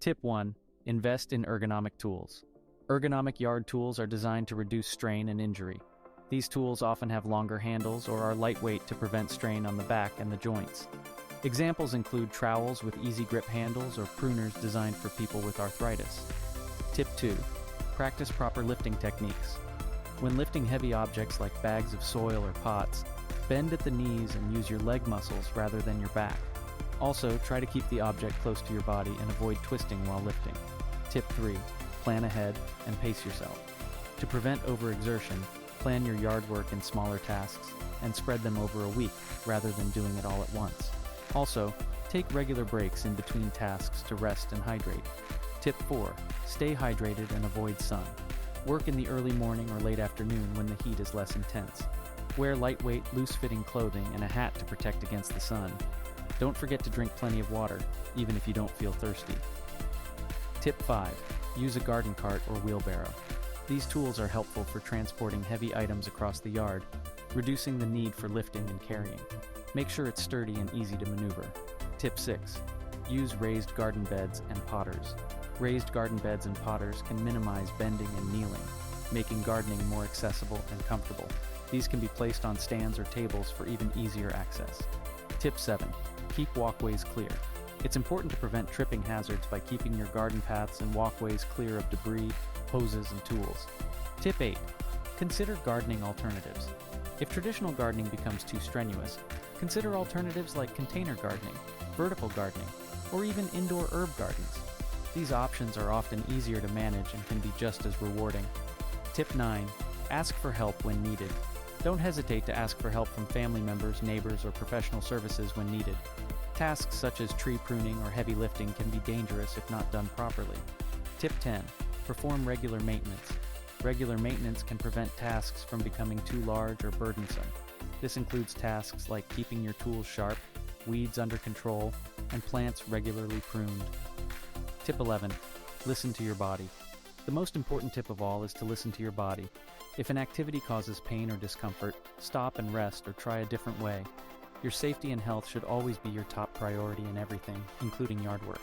Tip 1. Invest in ergonomic tools. Ergonomic yard tools are designed to reduce strain and injury. These tools often have longer handles or are lightweight to prevent strain on the back and the joints. Examples include trowels with easy grip handles or pruners designed for people with arthritis. Tip 2. Practice proper lifting techniques. When lifting heavy objects like bags of soil or pots, bend at the knees and use your leg muscles rather than your back. Also, try to keep the object close to your body and avoid twisting while lifting. Tip 3. Plan ahead and pace yourself. To prevent overexertion, plan your yard work in smaller tasks and spread them over a week rather than doing it all at once. Also, take regular breaks in between tasks to rest and hydrate. Tip 4. Stay hydrated and avoid sun. Work in the early morning or late afternoon when the heat is less intense. Wear lightweight, loose-fitting clothing and a hat to protect against the sun. Don't forget to drink plenty of water, even if you don't feel thirsty. Tip 5. Use a garden cart or wheelbarrow. These tools are helpful for transporting heavy items across the yard, reducing the need for lifting and carrying. Make sure it's sturdy and easy to maneuver. Tip 6. Use raised garden beds and potters. Raised garden beds and potters can minimize bending and kneeling, making gardening more accessible and comfortable. These can be placed on stands or tables for even easier access. Tip 7. Keep walkways clear. It's important to prevent tripping hazards by keeping your garden paths and walkways clear of debris, hoses, and tools. Tip 8. Consider gardening alternatives. If traditional gardening becomes too strenuous, consider alternatives like container gardening, vertical gardening, or even indoor herb gardens. These options are often easier to manage and can be just as rewarding. Tip 9. Ask for help when needed. Don't hesitate to ask for help from family members, neighbors, or professional services when needed. Tasks such as tree pruning or heavy lifting can be dangerous if not done properly. Tip 10. Perform regular maintenance. Regular maintenance can prevent tasks from becoming too large or burdensome. This includes tasks like keeping your tools sharp, weeds under control, and plants regularly pruned. Tip 11. Listen to your body. The most important tip of all is to listen to your body. If an activity causes pain or discomfort, stop and rest or try a different way. Your safety and health should always be your top priority in everything, including yard work.